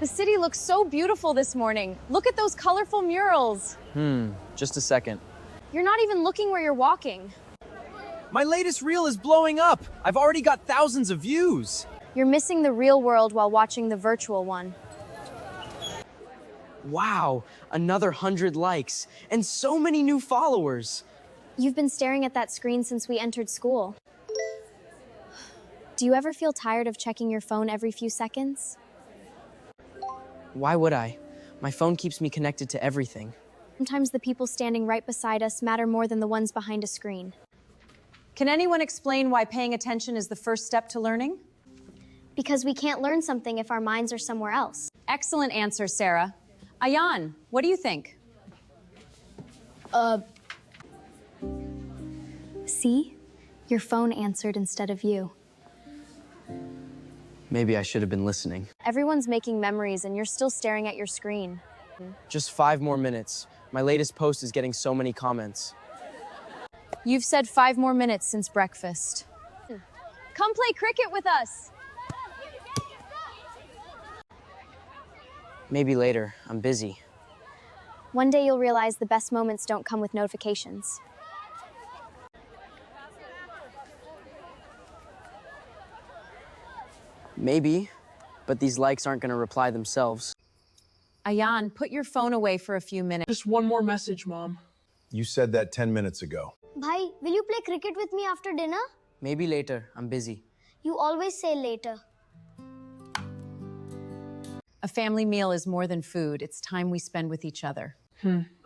The city looks so beautiful this morning. Look at those colorful murals. Just a second. You're not even looking where you're walking. My latest reel is blowing up. I've already got thousands of views. You're missing the real world while watching the virtual one. Wow, another 100 likes and so many new followers. You've been staring at that screen since we entered school. Do you ever feel tired of checking your phone every few seconds? Why would I? My phone keeps me connected to everything. Sometimes the people standing right beside us matter more than the ones behind a screen. Can anyone explain why paying attention is the first step to learning? Because we can't learn something if our minds are somewhere else. Excellent answer, Sarah. Ayan, what do you think? See? Your phone answered instead of you. Maybe I should have been listening. Everyone's making memories and you're still staring at your screen. Just 5 more minutes. My latest post is getting so many comments. You've said 5 more minutes since breakfast. Come play cricket with us. Maybe later. I'm busy. One day you'll realize the best moments don't come with notifications. Maybe, but these likes aren't going to reply themselves. Ayan, put your phone away for a few minutes. Just one more message, Mom. You said that 10 minutes ago. Bhai, will you play cricket with me after dinner? Maybe later. I'm busy. You always say later. A family meal is more than food. It's time we spend with each other.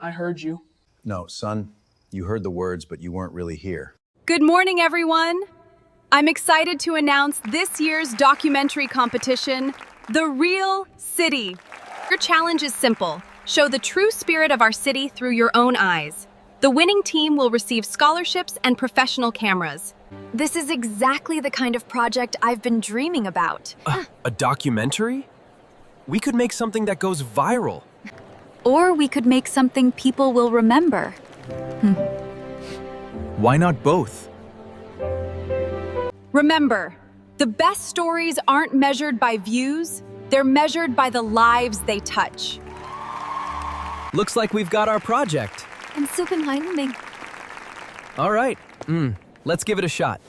I heard you. No, son, you heard the words, but you weren't really here. Good morning, everyone. I'm excited to announce this year's documentary competition, The Real City. Your challenge is simple. Show the true spirit of our city through your own eyes. The winning team will receive scholarships and professional cameras. This is exactly the kind of project I've been dreaming about. A documentary? We could make something that goes viral. Or we could make something people will remember. Why not both? Remember, the best stories aren't measured by views, they're measured by the lives they touch. Looks like we've got our project. I'm so pinheimen. All right, let's give it a shot.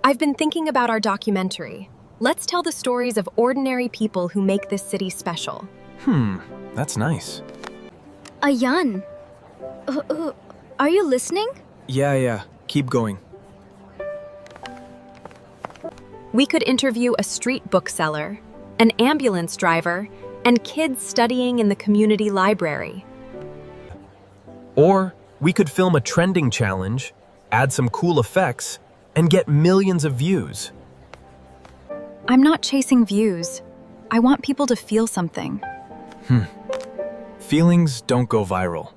I've been thinking about our documentary. Let's tell the stories of ordinary people who make this city special. That's nice. Ayan, are you listening? Yeah, keep going. We could interview a street bookseller, an ambulance driver, and kids studying in the community library. Or we could film a trending challenge, add some cool effects, and get millions of views. I'm not chasing views. I want people to feel something. Feelings don't go viral.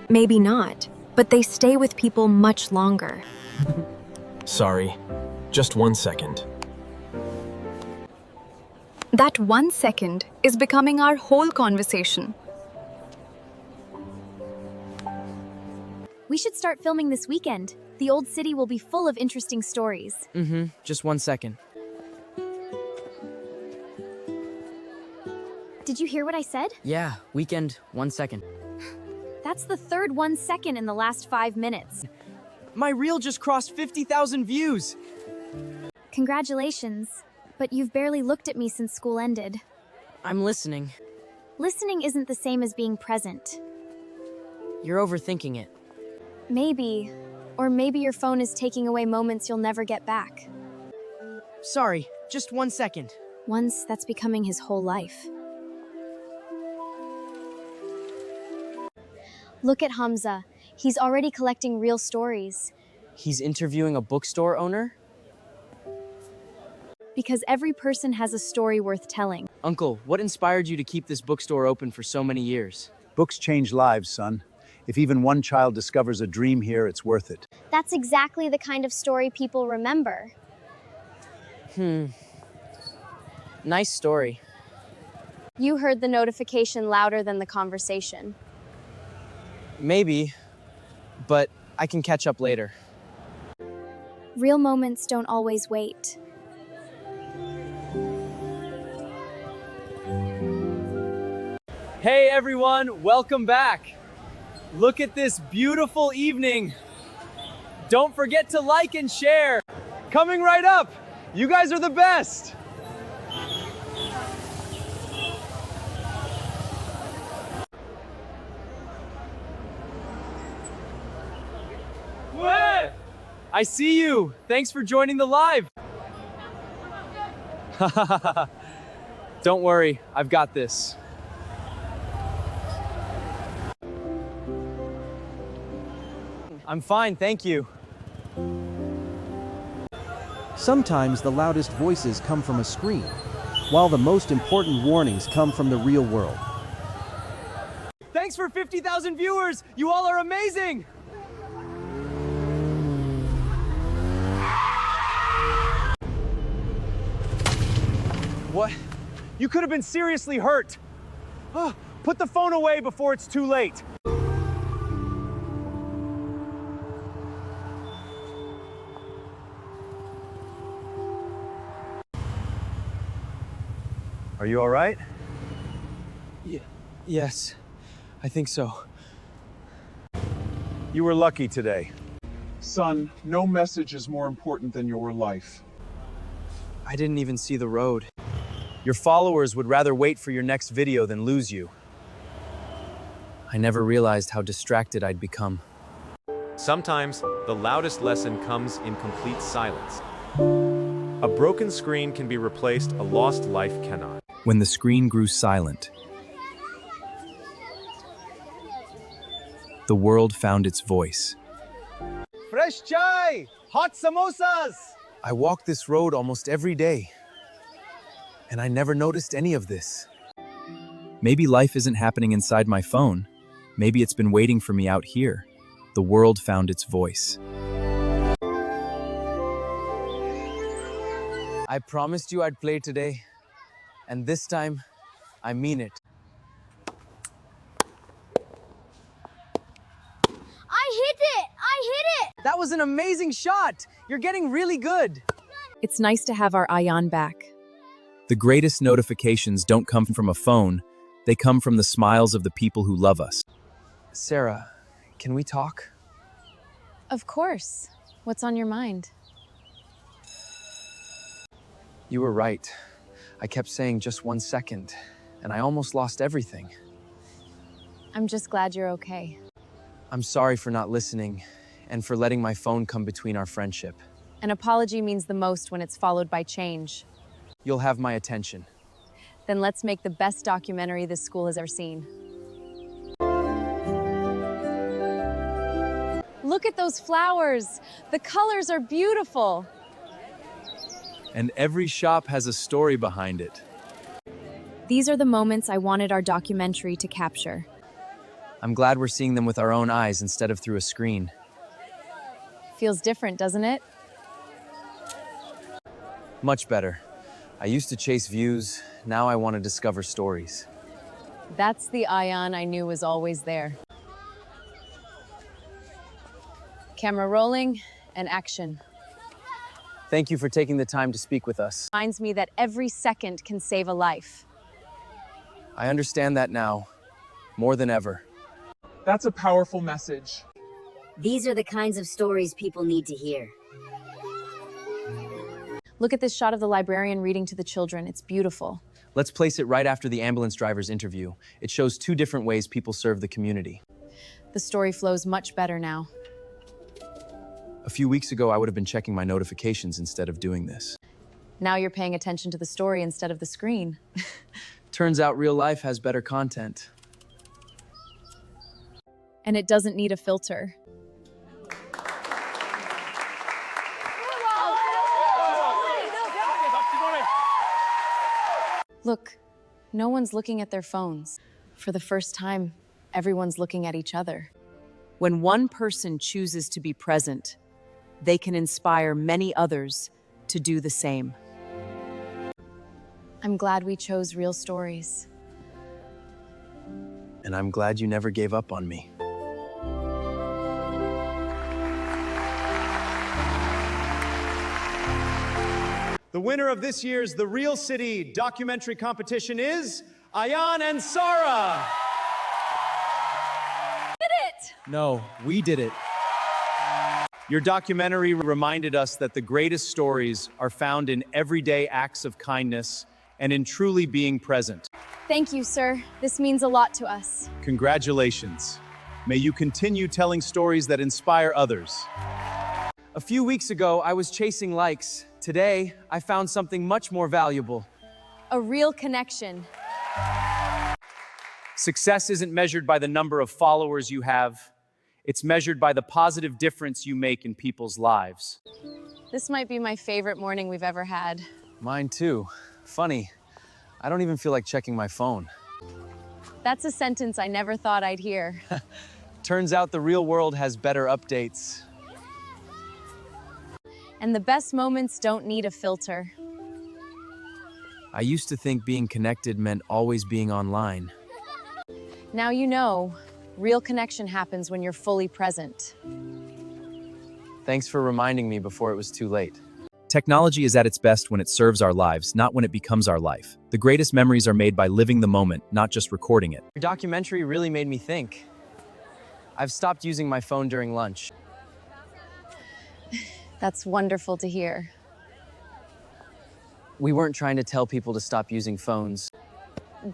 Maybe not, but they stay with people much longer. Sorry, just 1 second. That 1 second is becoming our whole conversation. We should start filming this weekend. The old city will be full of interesting stories. Just 1 second. Did you hear what I said? Yeah, weekend, 1 second. That's the third 1 second in the last 5 minutes. My reel just crossed 50,000 views. Congratulations. But you've barely looked at me since school ended. I'm listening. Listening isn't the same as being present. You're overthinking it. Maybe. Or maybe your phone is taking away moments you'll never get back. Sorry, just 1 second. Once, that's becoming his whole life. Look at Hamza. He's already collecting real stories. He's interviewing a bookstore owner? Because every person has a story worth telling. Uncle, what inspired you to keep this bookstore open for so many years? Books change lives, son. If even one child discovers a dream here, it's worth it. That's exactly the kind of story people remember. Nice story. You heard the notification louder than the conversation. Maybe, but I can catch up later. Real moments don't always wait. Hey everyone, welcome back. Look at this beautiful evening. Don't forget to like and share. Coming right up, you guys are the best. What? I see you. Thanks for joining the live. Don't worry, I've got this. I'm fine, thank you. Sometimes the loudest voices come from a screen, while the most important warnings come from the real world. Thanks for 50,000 viewers! You all are amazing! What? You could have been seriously hurt. Oh, put the phone away before it's too late. Are you all right? Yes, I think so. You were lucky today. Son, no message is more important than your life. I didn't even see the road. Your followers would rather wait for your next video than lose you. I never realized how distracted I'd become. Sometimes, the loudest lesson comes in complete silence. A broken screen can be replaced, a lost life cannot. When the screen grew silent, the world found its voice. Fresh chai! Hot samosas! I walk this road almost every day, and I never noticed any of this. Maybe life isn't happening inside my phone. Maybe it's been waiting for me out here. The world found its voice. I promised you I'd play today, and this time, I mean it. I hit it! That was an amazing shot! You're getting really good! It's nice to have our Ayan back. The greatest notifications don't come from a phone. They come from the smiles of the people who love us. Sara, can we talk? Of course. What's on your mind? You were right. I kept saying just 1 second, and I almost lost everything. I'm just glad you're okay. I'm sorry for not listening, and for letting my phone come between our friendship. An apology means the most when it's followed by change. You'll have my attention. Then let's make the best documentary this school has ever seen. Look at those flowers! The colors are beautiful! And every shop has a story behind it. These are the moments I wanted our documentary to capture. I'm glad we're seeing them with our own eyes instead of through a screen. Feels different, doesn't it? Much better. I used to chase views, now I want to discover stories. That's the Ayan I knew was always there. Camera rolling and action. Thank you for taking the time to speak with us. Reminds me that every second can save a life. I understand that now, more than ever. That's a powerful message. These are the kinds of stories people need to hear. Look at this shot of the librarian reading to the children. It's beautiful. Let's place it right after the ambulance driver's interview. It shows 2 different ways people serve the community. The story flows much better now. A few weeks ago, I would have been checking my notifications instead of doing this. Now you're paying attention to the story instead of the screen. Turns out real life has better content. And it doesn't need a filter. Look, no one's looking at their phones. For the first time, everyone's looking at each other. When one person chooses to be present, they can inspire many others to do the same. I'm glad we chose real stories. And I'm glad you never gave up on me. The winner of this year's The Real City documentary competition is Ayan and Sara! Did it! No, we did it. Your documentary reminded us that the greatest stories are found in everyday acts of kindness and in truly being present. Thank you, sir. This means a lot to us. Congratulations. May you continue telling stories that inspire others. A few weeks ago, I was chasing likes. Today, I found something much more valuable. A real connection. Success isn't measured by the number of followers you have. It's measured by the positive difference you make in people's lives. This might be my favorite morning we've ever had. Mine too. Funny, I don't even feel like checking my phone. That's a sentence I never thought I'd hear. Turns out the real world has better updates. And the best moments don't need a filter. I used to think being connected meant always being online. Now you know, real connection happens when you're fully present. Thanks for reminding me before it was too late. Technology is at its best when it serves our lives, not when it becomes our life. The greatest memories are made by living the moment, not just recording it. Your documentary really made me think. I've stopped using my phone during lunch. That's wonderful to hear. We weren't trying to tell people to stop using phones.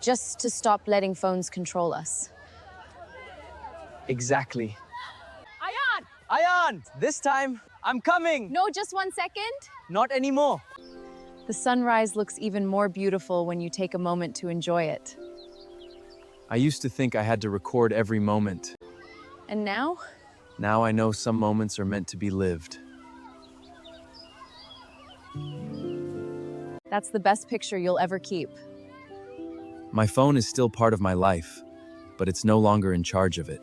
Just to stop letting phones control us. Exactly. Ayan! This time, I'm coming! No, just 1 second. Not anymore. The sunrise looks even more beautiful when you take a moment to enjoy it. I used to think I had to record every moment. And now? Now I know some moments are meant to be lived. That's the best picture you'll ever keep. My phone is still part of my life, but it's no longer in charge of it.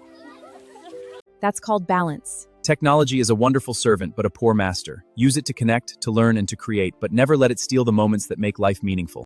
That's called balance. Technology is a wonderful servant, but a poor master. Use it to connect, to learn, and to create, but never let it steal the moments that make life meaningful.